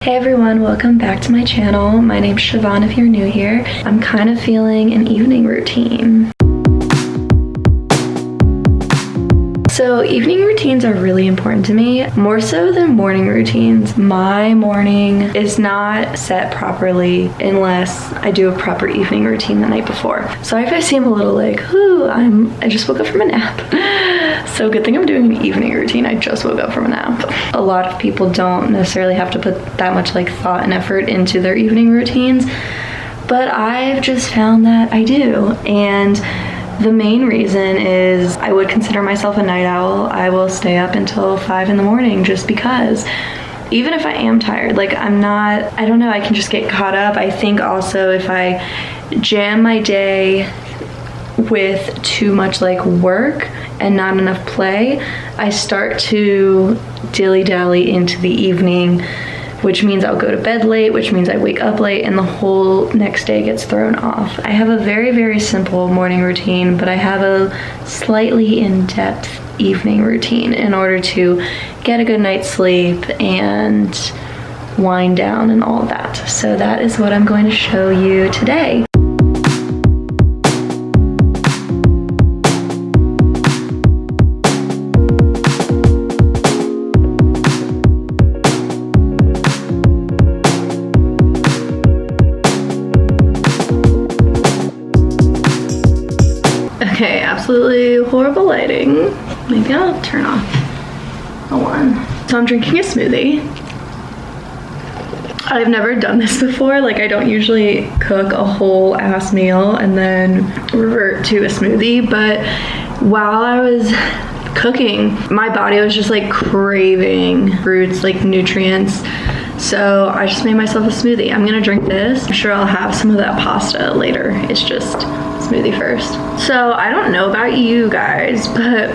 Hey everyone, welcome back to my channel. My name's Siobhan if you're new here. I'm kind of feeling an evening routine. So evening routines are really important to me, more so than morning routines. My morning is not set properly unless I do a proper evening routine the night before. Sorry if I seem a little like, I just woke up from a nap. So good thing I'm doing an evening routine. I just woke up from a nap. A lot of people don't necessarily have to put that much thought and effort into their evening routines, but I've just found that I do. And the main reason is I would consider myself a night owl. I will stay up until 5 in the morning just because. Even if I am tired, I don't know, I can just get caught up. I think also if I jam my day with too much work and not enough play, I start to dilly-dally into the evening, which means I'll go to bed late, which means I wake up late, and the whole next day gets thrown off. I have a very, very simple morning routine, but I have a slightly in-depth evening routine in order to get a good night's sleep and wind down and all that. So that is what I'm going to show you today. Okay, absolutely horrible lighting. Maybe I'll turn off the one. So I'm drinking a smoothie. I've never done this before. I don't usually cook a whole ass meal and then revert to a smoothie, but while I was cooking, my body was just craving fruits, nutrients. So I just made myself a smoothie. I'm gonna drink this. I'm sure I'll have some of that pasta later. It's just smoothie first. So I don't know about you guys, but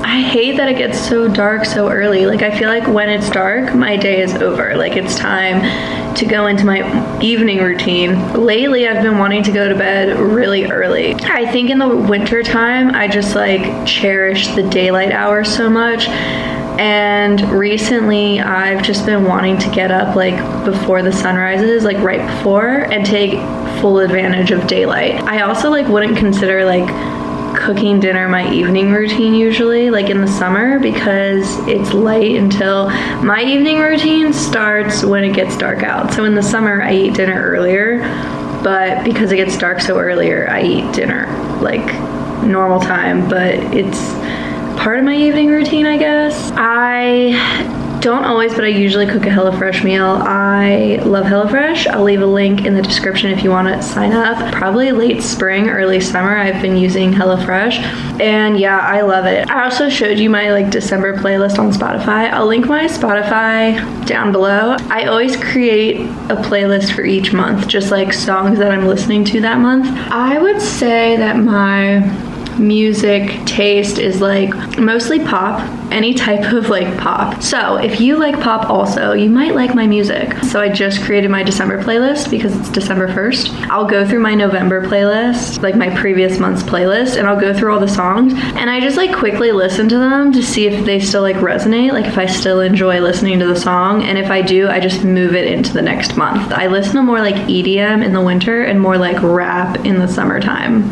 I hate that it gets so dark so early. I feel like when it's dark, my day is over. It's time to go into my evening routine. Lately, I've been wanting to go to bed really early. I think in the winter time, I just cherish the daylight hours so much. And recently I've just been wanting to get up before the sun rises, right before, and take full advantage of daylight. I also wouldn't consider cooking dinner my evening routine usually, in the summer, because it's light until my evening routine starts when it gets dark out. So in the summer I eat dinner earlier, but because it gets dark so earlier, I eat dinner normal time, but it's part of my evening routine, I guess. I don't always, but I usually cook a HelloFresh meal. I love HelloFresh. I'll leave a link in the description if you want to sign up. Probably late spring, early summer, I've been using HelloFresh, and yeah, I love it. I also showed you my December playlist on Spotify. I'll link my Spotify down below. I always create a playlist for each month, just songs that I'm listening to that month. I would say that my music taste is mostly pop, any type of pop. So if you like pop also, you might like my music. So I just created my December playlist because it's December 1st. I'll go through my November playlist, my previous month's playlist, and I'll go through all the songs, and I just quickly listen to them to see if they still resonate, if I still enjoy listening to the song, and if I do, I just move it into the next month. I listen to more EDM in the winter and more rap in the summertime,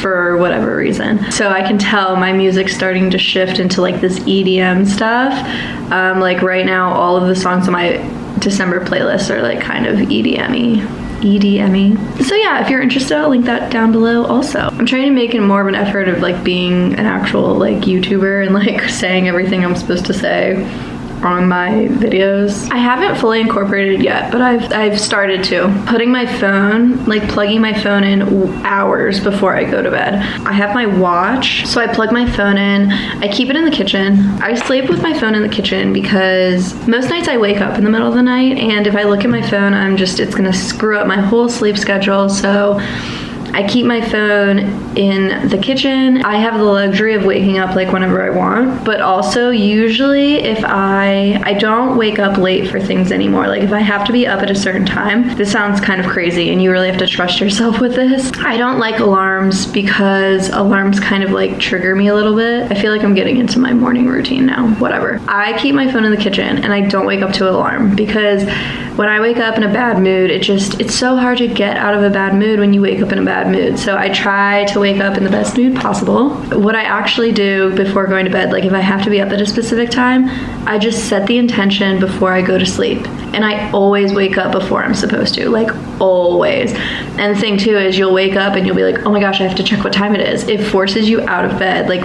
for whatever reason. So I can tell my music's starting to shift into this EDM stuff. Right now, all of the songs on my December playlist are kind of EDM-y. So yeah, if you're interested, I'll link that down below also. I'm trying to make it more of an effort of being an actual YouTuber and saying everything I'm supposed to say on my videos. I haven't fully incorporated yet, but I've started to. Putting my phone, plugging my phone in hours before I go to bed. I have my watch, so I plug my phone in. I keep it in the kitchen. I sleep with my phone in the kitchen because most nights I wake up in the middle of the night, and if I look at my phone, it's gonna screw up my whole sleep schedule. So I keep my phone in the kitchen. I have the luxury of waking up like whenever I want, but also usually if I don't wake up late for things anymore. Like if I have to be up at a certain time, this sounds kind of crazy and you really have to trust yourself with this. I don't like alarms because alarms kind of like trigger me a little bit. I feel like I'm getting into my morning routine now, whatever. I keep my phone in the kitchen and I don't wake up to an alarm because when I wake up in a bad mood, it's so hard to get out of a bad mood when you wake up in a bad mood. So I try to wake up in the best mood possible. What I actually do before going to bed, like if I have to be up at a specific time, I just set the intention before I go to sleep. And I always wake up before I'm supposed to, like always. And the thing too is you'll wake up and you'll be like, oh my gosh, I have to check what time it is. It forces you out of bed. Like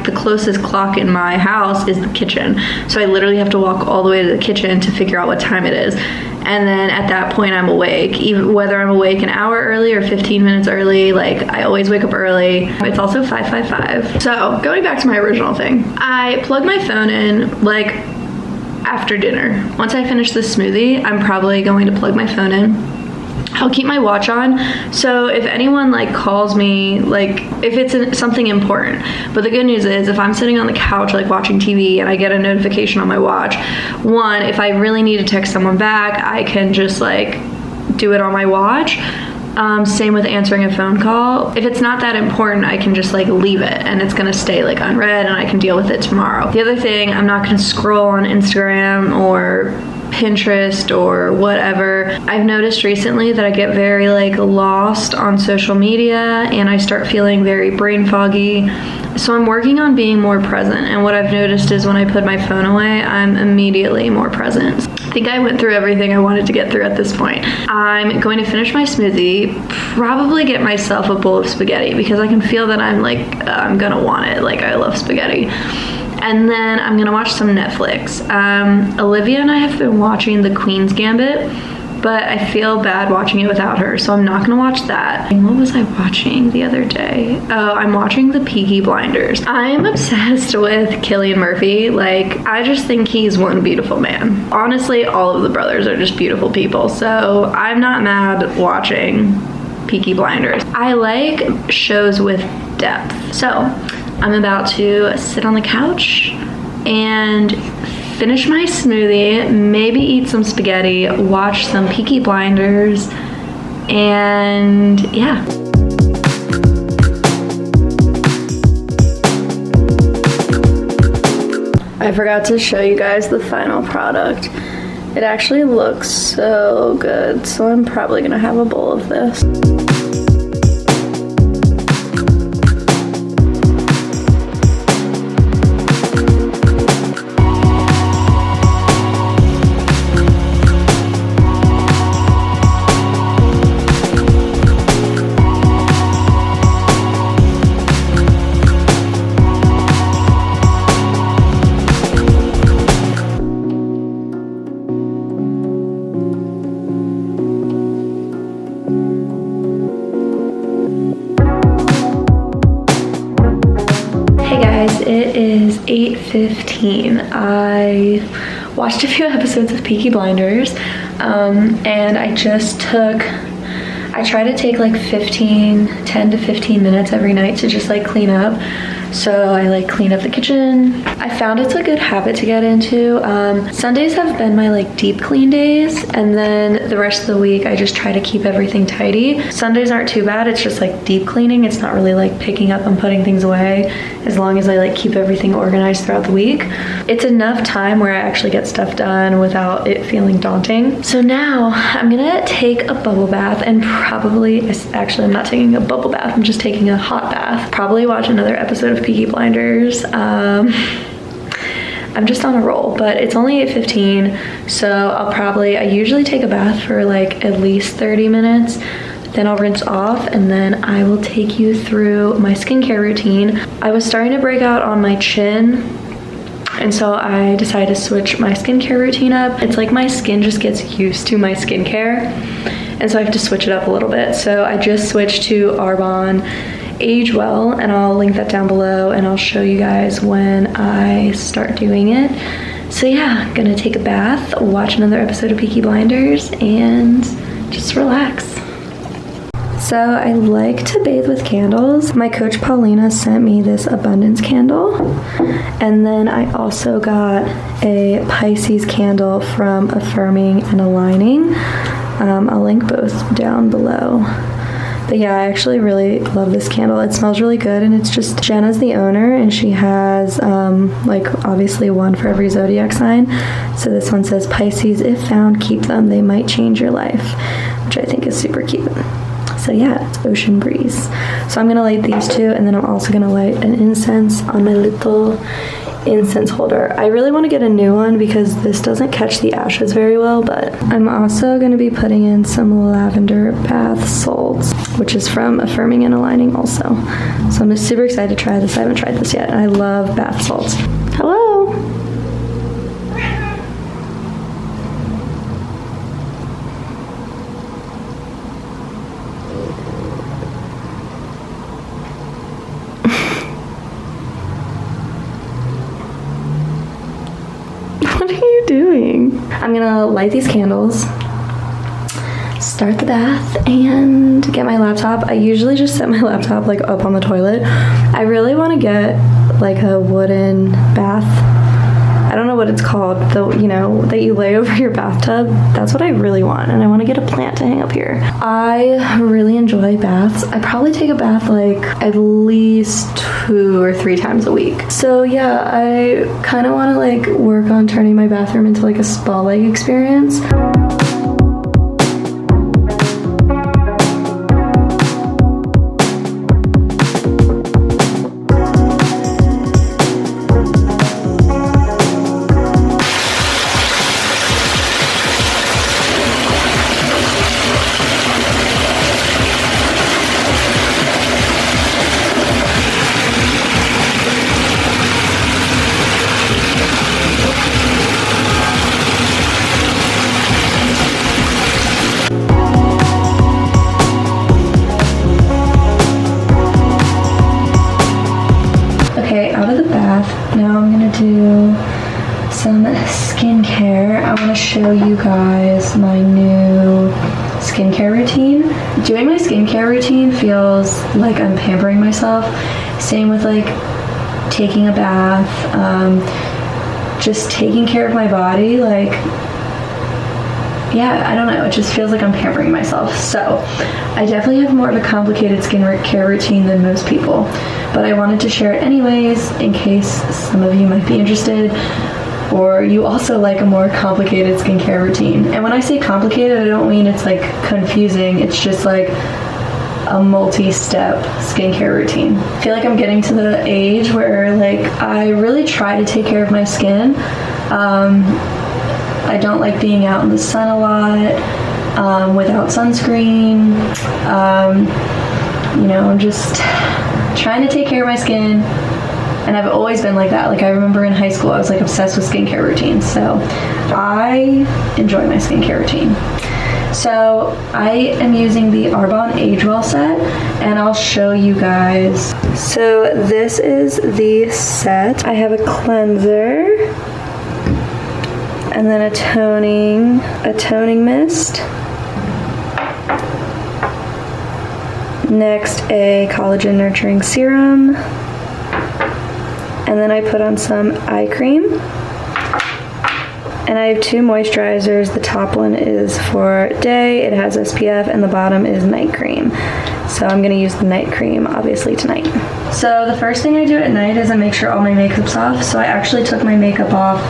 the closest clock in my house is the kitchen. So I literally have to walk all the way to the kitchen to figure out what time it is. And then at that point I'm awake, even whether I'm awake an hour early or 15 minutes early. Like I always wake up early. It's also 5:55. So going back to my original thing, I plug my phone in like after dinner. Once I finish this smoothie, I'm probably going to plug my phone in. I'll keep my watch on, so if anyone like calls me, like if it's something important. But the good news is if I'm sitting on the couch like watching TV and I get a notification on my watch, one, if I really need to text someone back, I can just like do it on my watch. Same with answering a phone call. If it's not that important, I can just like leave it and it's gonna stay like unread and I can deal with it tomorrow. The other thing, I'm not gonna scroll on Instagram or Pinterest or whatever. I've noticed recently that I get very like lost on social media and I start feeling very brain foggy. So I'm working on being more present, and what I've noticed is when I put my phone away, I'm immediately more present. I think I went through everything I wanted to get through at this point. I'm going to finish my smoothie, probably get myself a bowl of spaghetti because I can feel that I'm gonna want it. Like I love spaghetti. And then I'm gonna watch some Netflix. Olivia and I have been watching The Queen's Gambit, but I feel bad watching it without her, so I'm not gonna watch that. And what was I watching the other day? Oh, I'm watching the Peaky Blinders. I'm obsessed with Cillian Murphy. Like, I just think he's one beautiful man. Honestly, all of the brothers are just beautiful people, so I'm not mad watching Peaky Blinders. I like shows with depth. So, I'm about to sit on the couch and finish my smoothie, maybe eat some spaghetti, watch some Peaky Blinders, and yeah. I forgot to show you guys the final product. It actually looks so good, so I'm probably gonna have a bowl of this. It is 8:15. I watched a few episodes of Peaky Blinders, and I try to take like 10 to 15 minutes every night to just like clean up. So I like clean up the kitchen. I found it's a good habit to get into. Sundays have been my like deep clean days, and then the rest of the week I just try to keep everything tidy. Sundays aren't too bad, it's just like deep cleaning. It's not really like picking up and putting things away, as long as I like keep everything organized throughout the week. It's enough time where I actually get stuff done without it feeling daunting. So now I'm gonna take a bubble bath and actually I'm not taking a bubble bath, I'm just taking a hot bath. Probably watch another episode of Peaky Blinders. I'm just on a roll, but it's only 8:15, so I usually take a bath for like at least 30 minutes, then I'll rinse off, and then I will take you through my skincare routine. I was starting to break out on my chin, and so I decided to switch my skincare routine up. It's like my skin just gets used to my skincare, and so I have to switch it up a little bit. So I just switched to Arbonne Age Well, and I'll link that down below, and I'll show you guys when I start doing it. So yeah, gonna take a bath, watch another episode of Peaky Blinders, and just relax. So I like to bathe with candles. My coach Paulina sent me this abundance candle, and then I also got a Pisces candle from Affirming and Aligning. I'll link both down below. But yeah, I actually really love this candle. It smells really good, and it's just, Jenna's the owner, and she has like obviously one for every zodiac sign. So this one says, Pisces, if found, keep them. They might change your life, which I think is super cute. So yeah, it's Ocean Breeze. So I'm gonna light these two, and then I'm also gonna light an incense on my little incense holder. I really want to get a new one because this doesn't catch the ashes very well, but I'm also going to be putting in some lavender bath salts, which is from Affirming and Aligning also. So I'm just super excited to try this. I haven't tried this yet, and I love bath salts. Hello! What are you doing? I'm gonna light these candles, start the bath, and get my laptop. I usually just set my laptop like up on the toilet. I really want to get like a wooden bath. I don't know what it's called, though, you know, that you lay over your bathtub. That's what I really want, and I want to get a plant to hang up here. I really enjoy baths. I probably take a bath like at least 2 or 3 times a week. So yeah, I kind of want to like work on turning my bathroom into like a spa-like experience. Okay, out of the bath, now I'm gonna do some skincare. I wanna show you guys my new skincare routine. Doing my skincare routine feels like I'm pampering myself. Same with like taking a bath, just taking care of my body, like, yeah, I don't know, it just feels like I'm pampering myself. So I definitely have more of a complicated skincare routine than most people, but I wanted to share it anyways in case some of you might be interested, or you also like a more complicated skincare routine. And when I say complicated, I don't mean it's like confusing, it's just like a multi-step skincare routine. I feel like I'm getting to the age where like I really try to take care of my skin. I don't like being out in the sun a lot, without sunscreen. You know, I'm just trying to take care of my skin, and I've always been like that. Like I remember in high school, I was like obsessed with skincare routines, so I enjoy my skincare routine. So I am using the Arbonne Age Well set, and I'll show you guys. So this is the set. I have a cleanser, and then a toning mist. Next, a collagen nurturing serum. And then I put on some eye cream. And I have 2 moisturizers. The top one is for day, it has SPF, and the bottom is night cream. So I'm gonna use the night cream obviously tonight. So the first thing I do at night is I make sure all my makeup's off. So I actually took my makeup off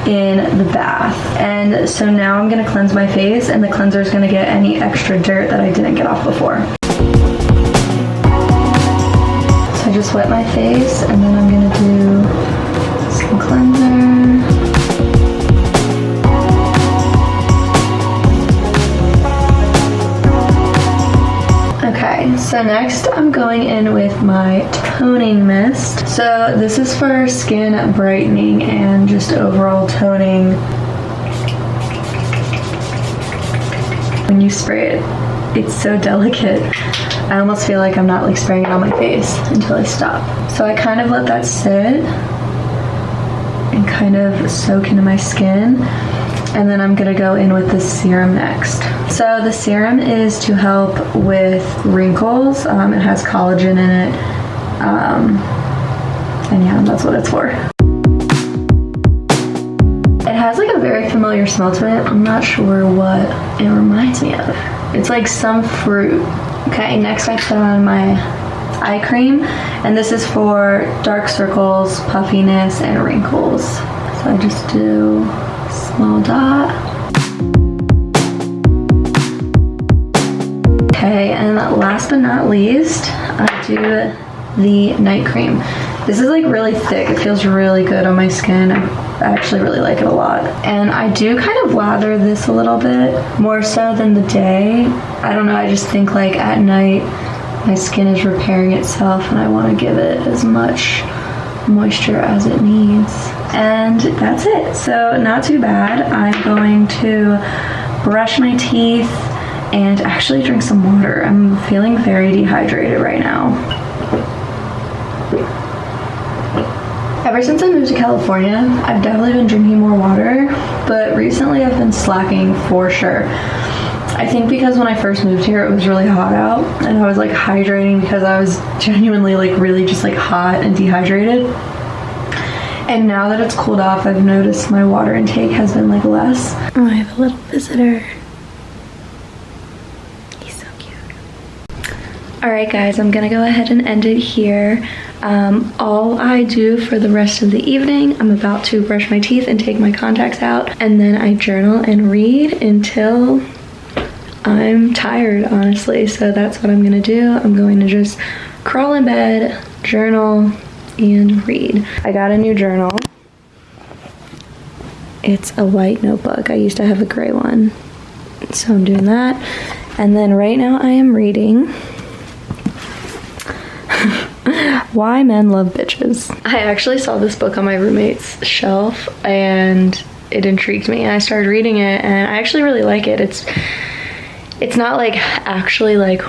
in the bath, and so now I'm gonna cleanse my face, and the cleanser is gonna get any extra dirt that I didn't get off before. So I just wet my face, and then I'm gonna do some cleanser. Okay, so next I'm going in with my toning mist. So this is for skin brightening and just overall toning. When you spray it, it's so delicate. I almost feel like I'm not like spraying it on my face until I stop. So I kind of let that sit and kind of soak into my skin. And then I'm gonna go in with the serum next. So the serum is to help with wrinkles. It has collagen in it. And yeah, that's what it's for. It has like a very familiar smell to it. I'm not sure what it reminds me of. It's like some fruit. Okay, next I put on my eye cream, and this is for dark circles, puffiness, and wrinkles. So I just do a small dot. Okay, and last but not least, I do the night cream. This is like really thick. It feels really good on my skin. I actually really like it a lot. And I do kind of lather this a little bit, more so than the day. I don't know, I just think like at night, my skin is repairing itself and I want to give it as much moisture as it needs. And that's it. So not too bad. I'm going to brush my teeth and actually drink some water. I'm feeling very dehydrated right now. Ever since I moved to California, I've definitely been drinking more water, but recently I've been slacking for sure. I think because when I first moved here, it was really hot out, and I was like hydrating because I was genuinely like really just like hot and dehydrated. And now that it's cooled off, I've noticed my water intake has been like less. Oh, I have a little visitor. He's so cute. All right, guys, I'm gonna go ahead and end it here. All I do for the rest of the evening, I'm about to brush my teeth and take my contacts out, and then I journal and read until I'm tired, honestly. So that's what I'm gonna do. I'm going to just crawl in bed, journal, and read. I got a new journal. It's a white notebook. I used to have a gray one. So I'm doing that. And then right now I am reading Why Men Love Bitches. I actually saw this book on my roommate's shelf and it intrigued me, and I started reading it, and I actually really like it. It's not like actually like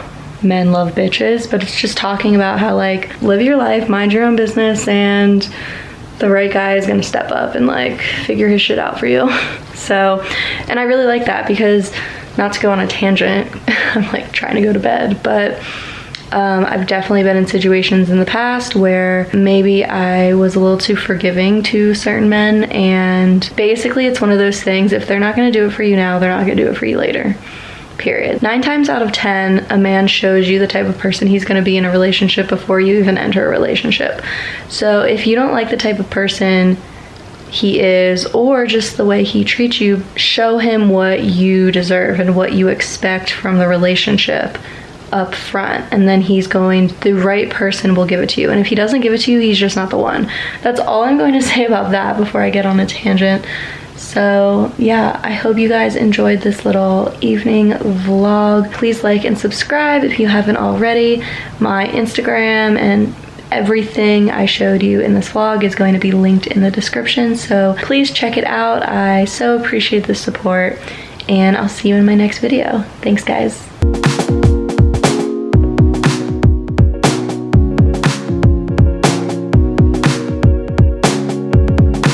men love bitches, but it's just talking about how like live your life, mind your own business, and the right guy is gonna step up and like figure his shit out for you. So, and I really like that because, not to go on a tangent, I'm like trying to go to bed, but I've definitely been in situations in the past where maybe I was a little too forgiving to certain men, and basically it's one of those things, if they're not gonna do it for you now, they're not gonna do it for you later. Period. 9 times out of 10, a man shows you the type of person he's going to be in a relationship before you even enter a relationship. So if you don't like the type of person he is, or just the way he treats you, show him what you deserve and what you expect from the relationship up front, and then the right person will give it to you. And if he doesn't give it to you, he's just not the one. That's all I'm going to say about that before I get on a tangent. So yeah, I hope you guys enjoyed this little evening vlog. Please like and subscribe if you haven't already. My Instagram and everything I showed you in this vlog is going to be linked in the description, so please check it out. I so appreciate the support, and I'll see you in my next video. Thanks, guys.